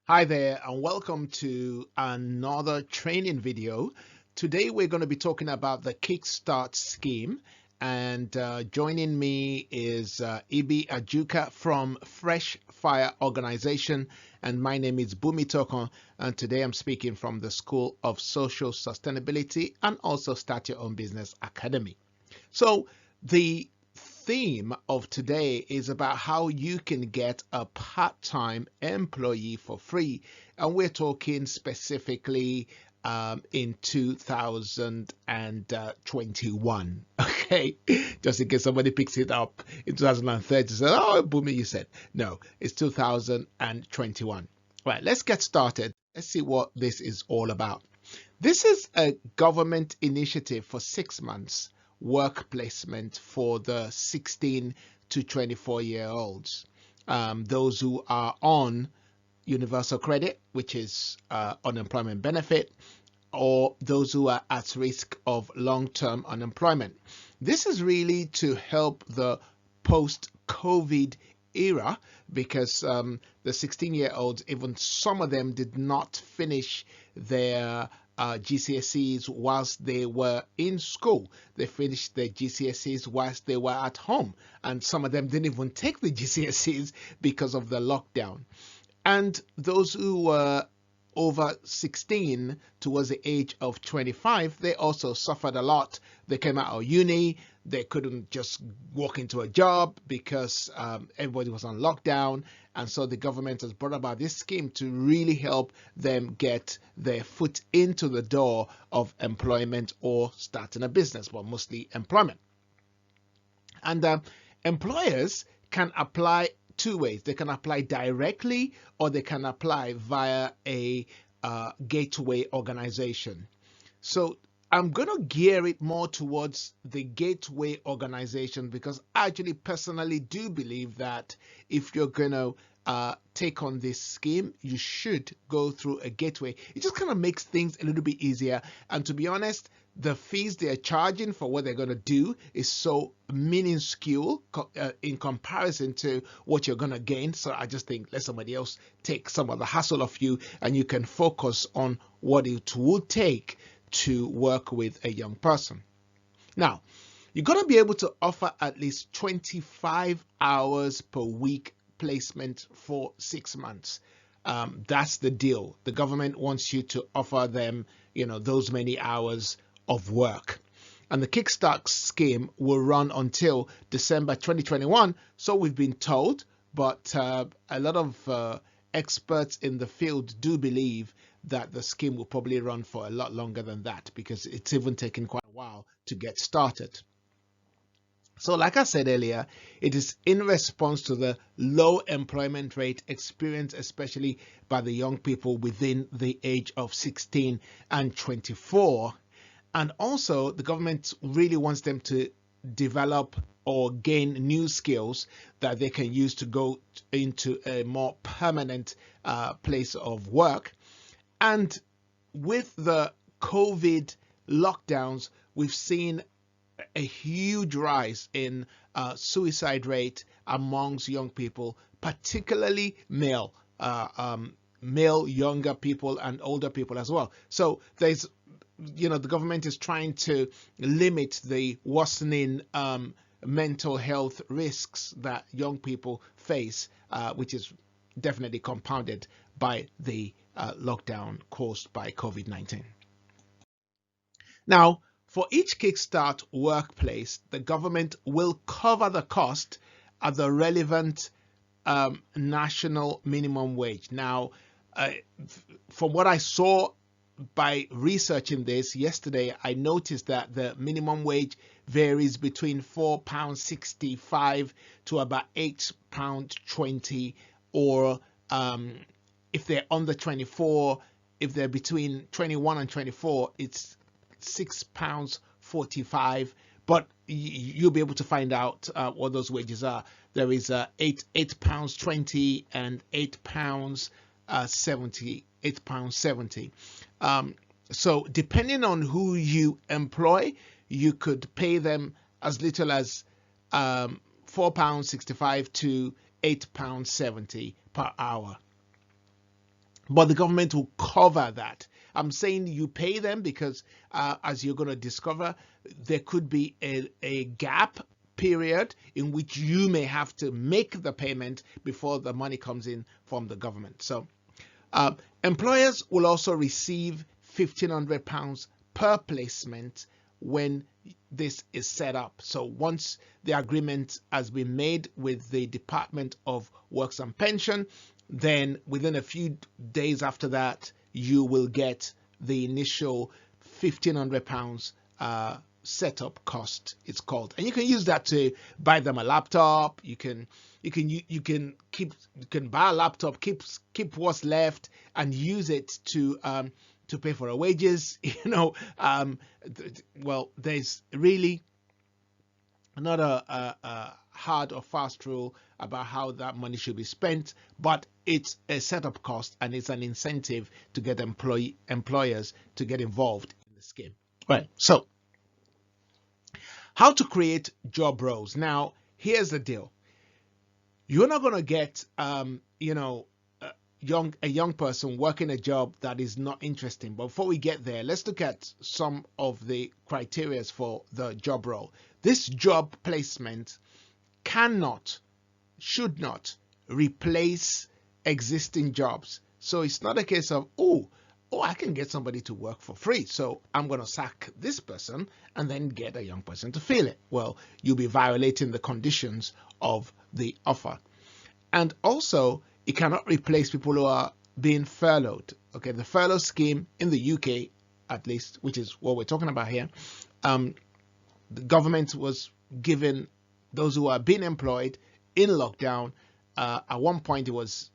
Hi there and welcome to another training video. Today we're going to be talking about the Kickstart scheme, and joining me is Ibi Ajuka from Fresh Fire Organization, and my name is Boomy Tokan, and today I'm speaking from the School of Social Sustainability and also Start Your Own Business Academy. So the theme of today is about how you can get a part-time employee for free, and we're talking specifically in 2021. Okay, just in case somebody picks it up in 2030, says, "Oh, Boomy, you said." No, it's 2021. Right, let's get started. Let's see what this is all about. This is a government initiative for 6 months work placement for the 16 to 24-year-olds, those who are on universal credit, which is unemployment benefit, or those who are at risk of long-term unemployment. This is really to help the post-COVID era, because the 16-year-olds, even some of them did not finish their GCSEs whilst they were in school. They finished their GCSEs whilst they were at home, and some of them didn't even take the GCSEs because of the lockdown. And those who were over 16 towards the age of 25, they also suffered a lot. They came out of uni, they couldn't just walk into a job because everybody was on lockdown, and so the government has brought about this scheme to really help them get their foot into the door of employment or starting a business, but mostly employment. And employers can apply two ways. They can apply directly, or they can apply via a gateway organization. So I'm going to gear it more towards the gateway organization, because I actually personally do believe that if you're going to take on this scheme, you should go through a gateway. It just kind of makes things a little bit easier. And to be honest, the fees they're charging for what they're going to do is so minuscule in comparison to what you're going to gain. So I just think let somebody else take some of the hassle off you, and you can focus on what it would take to work with a young person. Now, you're going to be able to offer at least 25 hours per week placement for 6 months. That's the deal. The government wants you to offer them, those many hours of work. And the Kickstart scheme will run until December 2021, so we've been told, but a lot of experts in the field do believe that the scheme will probably run for a lot longer than that, because it's even taken quite a while to get started. So like I said earlier, it is in response to the low employment rate experienced especially by the young people within the age of 16 and 24. And also the government really wants them to develop or gain new skills that they can use to go into a more permanent place of work. And with the COVID lockdowns, we've seen a huge rise in suicide rate amongst young people, particularly male younger people and older people as well. So there's, the government is trying to limit the worsening mental health risks that young people face, which is definitely compounded by the lockdown caused by COVID-19. Now, for each Kickstart workplace, the government will cover the cost at the relevant national minimum wage. Now, from what I saw by researching this yesterday, I noticed that the minimum wage varies between £4.65 to about £8.20, or if they're under 24, if they're between 21 and 24, it's £6.45. But you'll be able to find out what those wages are. There is £8.20 and £8.70. So depending on who you employ, you could pay them as little as £4.65 to £8.70 per hour. but the government will cover that. I'm saying you pay them because, as you're going to discover, there could be a gap period in which you may have to make the payment before the money comes in from the government. So employers will also receive £1,500 per placement when this is set up. So once the agreement has been made with the Department of Works and Pension, then within a few days after that, you will get the initial £1,500 setup cost, it's called, and you can use that to buy them a laptop. You can buy a laptop, keep what's left, and use it to pay for our wages. Well, there's really not a hard or fast rule about how that money should be spent, but it's a setup cost and it's an incentive to get employers to get involved in the scheme. Right. So how to create job roles. Now, here's the deal. You're not going to get, a young person working a job that is not interesting. But before we get there, let's look at some of the criteria for the job role. This job placement should not replace existing jobs. So it's not a case of, oh, I can get somebody to work for free, so I'm going to sack this person and then get a young person to fill it. Well, you'll be violating the conditions of the offer. And also, it cannot replace people who are being furloughed. Okay, the furlough scheme in the UK, at least, which is what we're talking about here, the government was giving those who are being employed in lockdown, at one point it was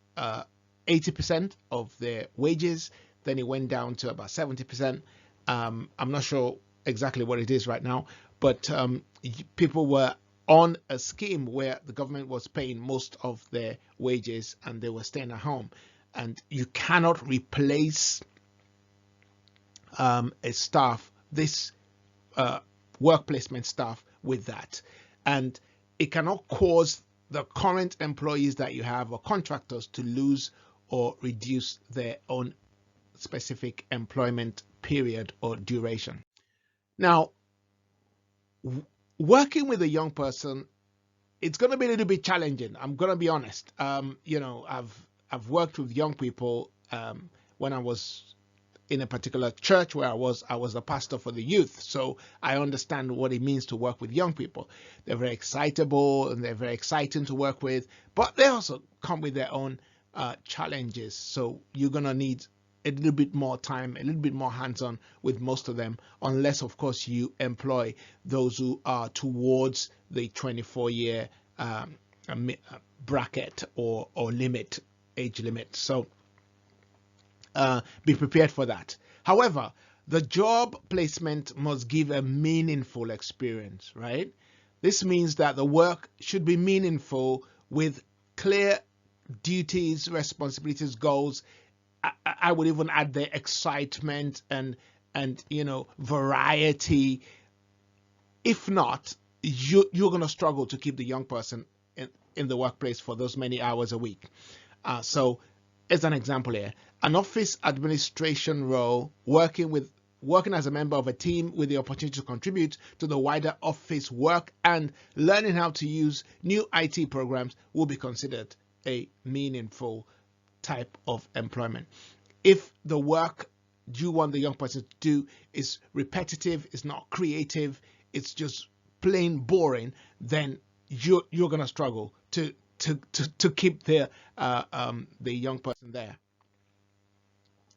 80% of their wages. Then it went down to about 70%. I'm not sure exactly what it is right now, but people were on a scheme where the government was paying most of their wages and they were staying at home. And you cannot replace this work placement staff with that. And it cannot cause the current employees that you have or contractors to lose or reduce their own specific employment period or duration. Now, working with a young person, it's going to be a little bit challenging. I'm going to be honest. I've worked with young people when I was in a particular church where I was a pastor for the youth. So I understand what it means to work with young people. They're very excitable and they're very exciting to work with, but they also come with their own challenges. So you're going to need a little bit more time, a little bit more hands-on with most of them, unless of course you employ those who are towards the 24-year bracket or age limit. So be prepared for that. However, the job placement must give a meaningful experience, right? This means that the work should be meaningful with clear duties, responsibilities, goals. I would even add the excitement and variety. If not, you're going to struggle to keep the young person in the workplace for those many hours a week. So as an example here, an office administration role, working as a member of a team with the opportunity to contribute to the wider office work and learning how to use new IT programs will be considered a meaningful type of employment. If the work you want the young person to do is repetitive, it's not creative, it's just plain boring, then you're going to struggle to keep the young person there.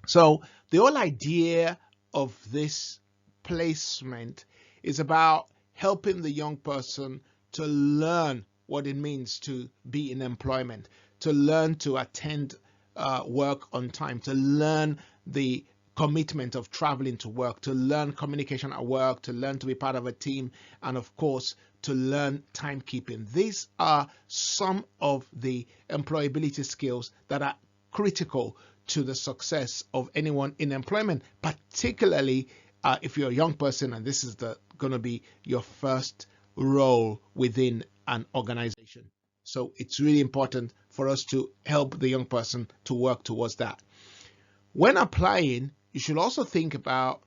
So the whole idea of this placement is about helping the young person to learn what it means to be in employment, to learn to attend work on time, to learn the commitment of traveling to work, to learn communication at work, to learn to be part of a team, and of course to learn timekeeping. These are some of the employability skills that are critical to the success of anyone in employment, particularly if you're a young person and this is going to be your first role within an organization. So it's really important for us to help the young person to work towards that. When applying, you should also think about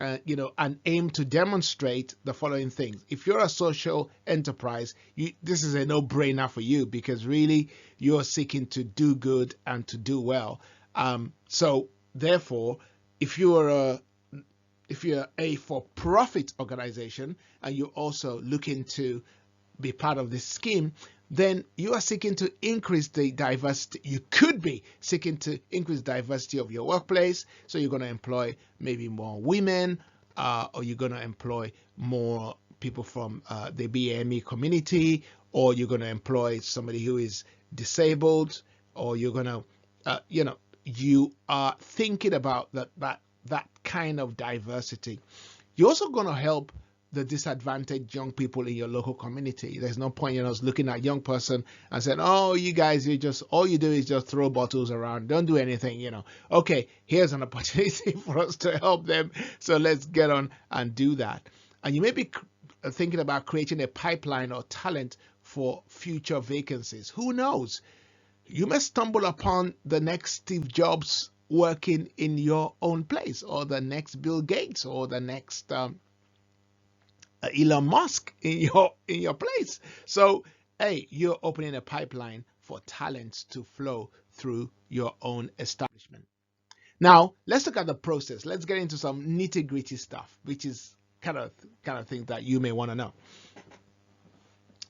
and aim to demonstrate the following things. If you're a social enterprise, this is a no-brainer for you, because really you're seeking to do good and to do well. So therefore, if you're a for-profit organization and you're also looking to be part of this scheme, then you are seeking to increase the diversity. You could be seeking to increase diversity of your workplace. So you're going to employ maybe more women, or you're going to employ more people from the BME community, or you're going to employ somebody who is disabled, or you're going to, you are thinking about that kind of diversity. You're also going to help the disadvantaged young people in your local community. There's no point in us looking at a young person and saying, oh, you guys, all you do is just throw bottles around, don't do anything, Okay, here's an opportunity for us to help them, so let's get on and do that. And you may be thinking about creating a pipeline or talent for future vacancies. Who knows? You may stumble upon the next Steve Jobs working in your own place, or the next Bill Gates, or the next Elon Musk in your place. So, hey, you're opening a pipeline for talents to flow through your own establishment. Now, let's look at the process. Let's get into some nitty-gritty stuff, which is kind of things that you may want to know.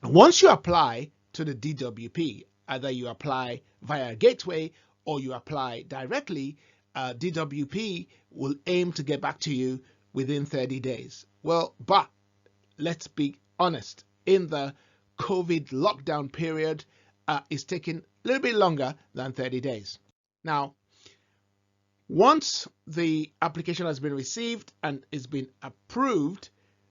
Once you apply to the DWP, either you apply via a gateway or you apply directly, DWP will aim to get back to you within 30 days. Well, but let's be honest, in the COVID lockdown period, it's taking a little bit longer than 30 days. Now, once the application has been received and it's been approved,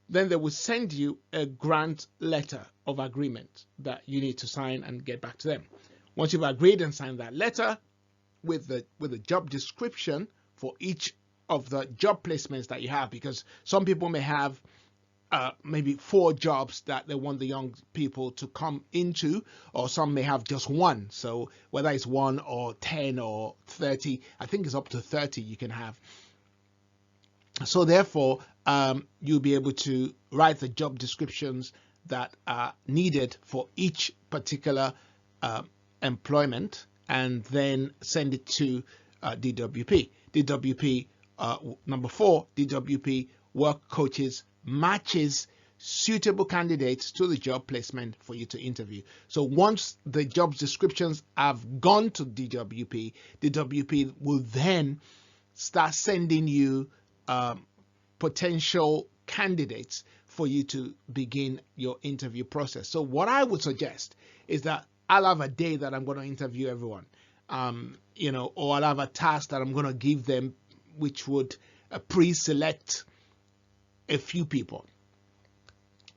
then they will send you a grant letter of agreement that you need to sign and get back to them. Once you've agreed and signed that letter with the job description for each of the job placements that you have, because some people may have maybe 4 jobs that they want the young people to come into, or some may have just one. So whether it's 1 or 10 or 30, I think it's up to 30 you can have. So therefore, you'll be able to write the job descriptions that are needed for each particular employment, and then send it to DWP. DWP, number 4, DWP work coaches matches suitable candidates to the job placement for you to interview. So once the job descriptions have gone to DWP, DWP will then start sending you potential candidates for you to begin your interview process. So what I would suggest is that I'll have a day that I'm going to interview everyone, or I'll have a task that I'm going to give them, which would pre-select a few people.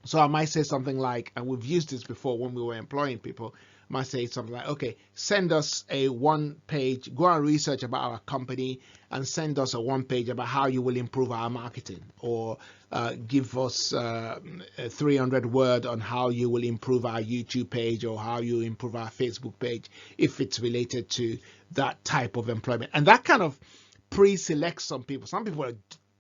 So I might say something like, and we've used this before when we were employing people, I might say something like, okay, send us a 1-page, go and research about our company and send us a 1-page about how you will improve our marketing, or give us a 300-word on how you will improve our YouTube page, or how you improve our Facebook page, if it's related to that type of employment. And that kind of pre-selects some people. Some people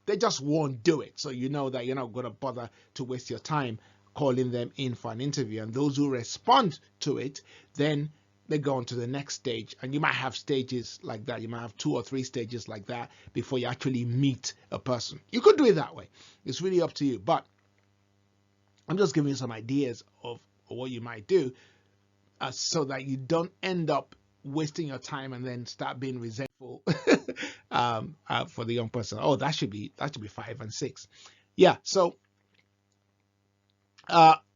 they just won't do it. So you know that you're not going to bother to waste your time calling them in for an interview. And those who respond to it, then they go on to the next stage. And you might have stages like that. You might have 2 or 3 stages like that before you actually meet a person. You could do it that way. It's really up to you. But I'm just giving you some ideas of what you might do, so that you don't end up wasting your time and then start being resentful for the young person. Oh, that should be 5 and 6. Yeah. So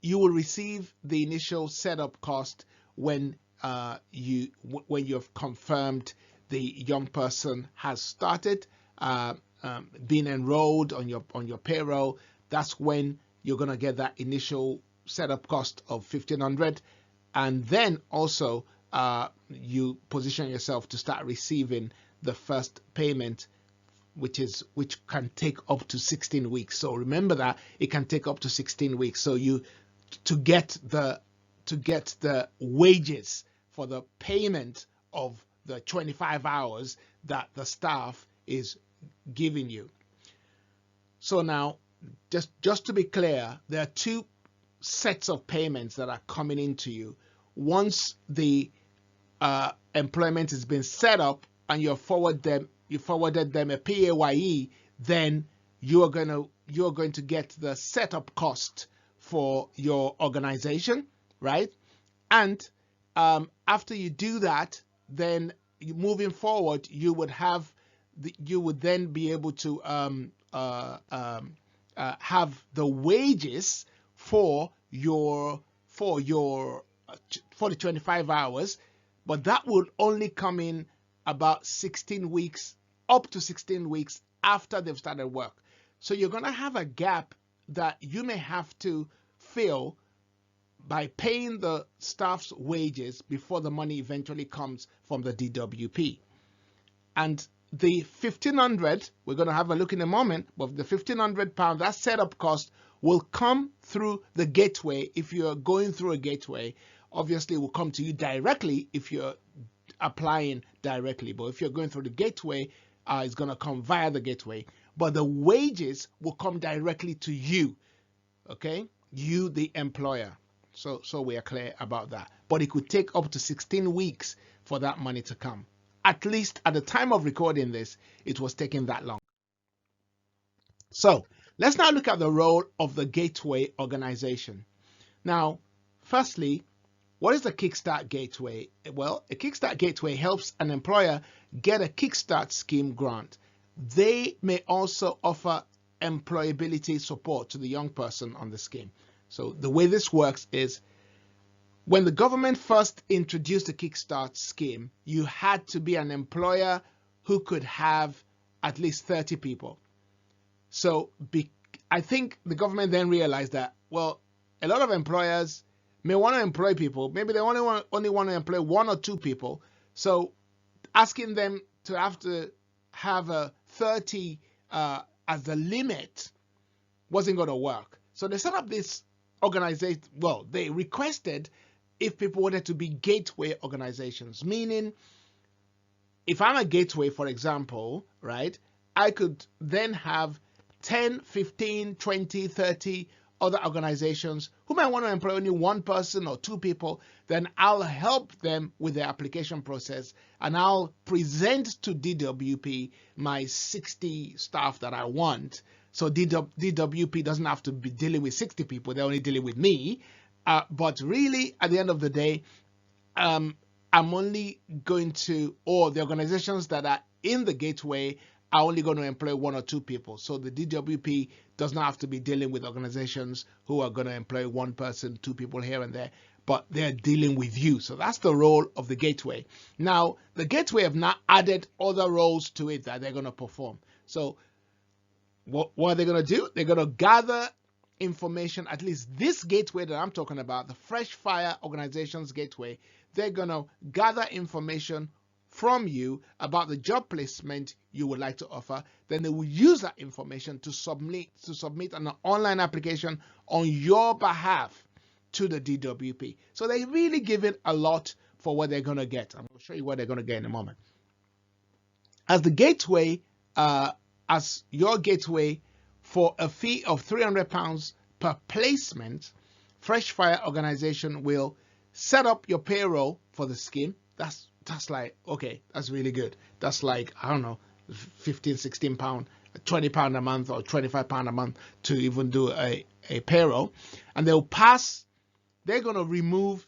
you will receive the initial setup cost when you've confirmed the young person has started being enrolled on your payroll. That's when you're going to get that initial setup cost of $1,500, and then also you position yourself to start receiving the first payment, which can take up to 16 weeks. So remember that it can take up to 16 weeks. So to get the wages for the payment of the 25 hours that the staff is giving you. So now, just to be clear, there are two sets of payments that are coming into you. Once the employment has been set up and you forwarded them a PAYE, then you're going to get the setup cost for your organization, right? And after you do that, then moving forward, you would then be able to have the wages for the 25 hours, but that would only come in about 16 weeks, up to 16 weeks after they've started work. So you're going to have a gap that you may have to fill by paying the staff's wages before the money eventually comes from the DWP. And the 1,500, we're going to have a look in a moment, but the £1,500, that setup cost will come through the gateway. If you're going through a gateway, obviously it will come to you directly if you're applying directly. But if you're going through the gateway, it's going to come via the gateway. But the wages will come directly to you, okay? You, the employer. So we are clear about that. But it could take up to 16 weeks for that money to come. At least at the time of recording this, it was taking that long. So let's now look at the role of the gateway organization. Now, firstly, what is the Kickstart gateway? Well, a Kickstart gateway helps an employer get a Kickstart scheme grant. They may also offer employability support to the young person on the scheme. So the way this works is, when the government first introduced the Kickstart scheme, you had to be an employer who could have at least 30 people. So I think the government then realized that, well, a lot of employers may want to employ people. Maybe they only want to employ 1 or 2 people. So asking them to have a 30 as the limit wasn't going to work. So they set up this organization. Well, they requested if people wanted to be gateway organizations, meaning if I'm a gateway, for example, right, I could then have 10, 15, 20, 30 other organizations who might want to employ only 1 person or 2 people. Then I'll help them with the application process, and I'll present to DWP my 60 staff that I want. So DWP doesn't have to be dealing with 60 people, they're only dealing with me. But really, at the end of the day, I'm only going to, or the organizations that are in the gateway are only going to employ 1 or 2 people. So the DWP does not have to be dealing with organizations who are going to employ 1 person, 2 people here and there, but they're dealing with you. So that's the role of the gateway. Now, the gateway have now added other roles to it that they're going to perform. So what are they going to do? They're going to gather information, at least this gateway that I'm talking about, the Fresh Fire Organizations Gateway. They're going to gather information from you about the job placement you would like to offer. Then they will use that information to submit an online application on your behalf to the DWP. So they really give it a lot for what they're going to get. I'm going to show you what they're going to get in a moment. As the gateway, as your gateway, for a fee of £300 per placement, Fresh Fire Organization will set up your payroll for the scheme. That's like, okay, that's really good. That's like, I don't know, 15, 16 pound, 20 pound a month or 25 pound a month to even do a payroll. And they're going to remove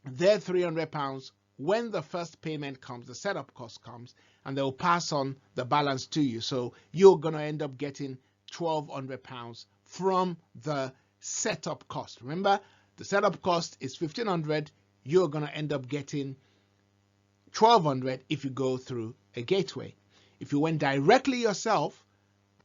their £300 when the first payment comes, the setup cost comes, and they'll pass on the balance to you. So you're going to end up getting £1,200 from the setup cost. Remember, the setup cost is £1,500. You're going to end up getting £1,200 if you go through a gateway. If you went directly yourself,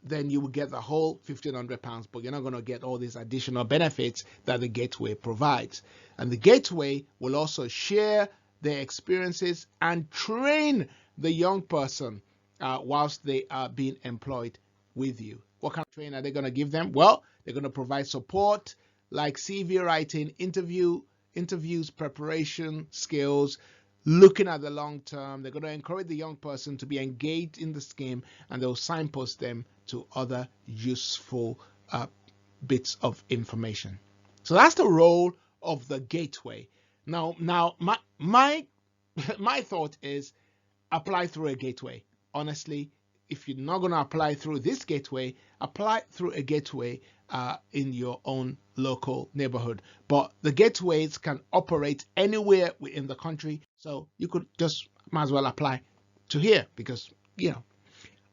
then you will get the whole £1,500, but you're not going to get all these additional benefits that the gateway provides. And the gateway will also share their experiences and train the young person whilst they are being employed with you. What kind of training are they going to give them? Well, they're going to provide support like CV writing, interviews, preparation skills, looking at the long term. They're going to encourage the young person to be engaged in the scheme, and they'll signpost them to other useful bits of information. So that's the role of the gateway. Now my my thought is apply through a gateway. Honestly, if you're not going to apply through this gateway, apply through a gateway in your own local neighborhood. But the gateways can operate anywhere within the country, so you could just might as well apply to here because, you know.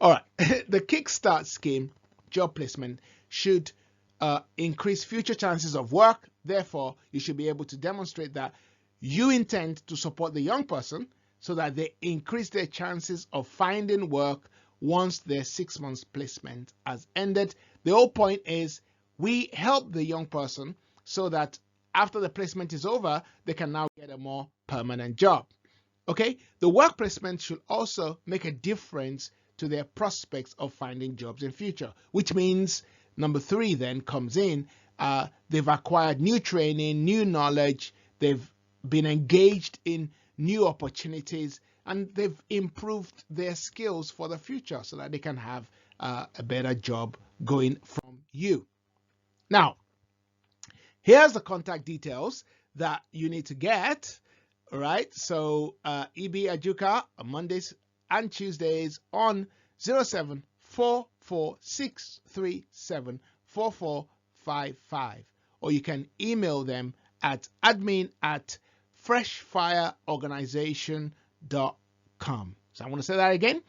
All right, the Kickstart scheme, job placement, should increase future chances of work. Therefore, you should be able to demonstrate that you intend to support the young person so that they increase their chances of finding work once their 6 months placement has ended. The whole point is we help the young person so that after the placement is over, they can now get a more permanent job. Okay, the work placement should also make a difference to their prospects of finding jobs in future, which means number 3 then comes in. They've acquired new training, new knowledge, they've been engaged in new opportunities, and they've improved their skills for the future so that they can have a better job going from you. Now, here's the contact details that you need to get. All right, so EB Ajuka on Mondays and Tuesdays on 07446374455, or you can email them at admin@freshfireorganization.com. So I want to say that again.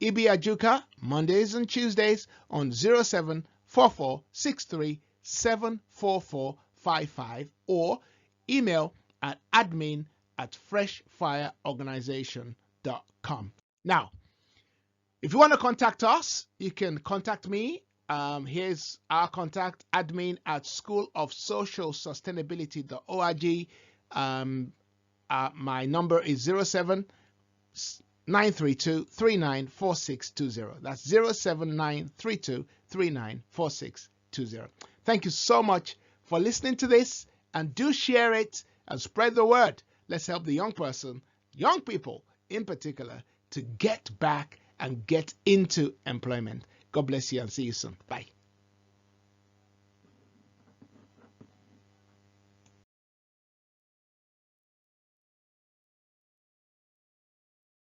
EB Ajuka, Mondays and Tuesdays on 07446374455, or email at admin@freshfireorganization.com. Now, if you want to contact us, you can contact me. Here's our contact, admin@schoolofsocialsustainability.org. My number is 07932394620. That's 07932394620. Thank you so much for listening to this, and do share it and spread the word. Let's help the young person, young people in particular, to get back and get into employment. God bless you and see you soon. Bye.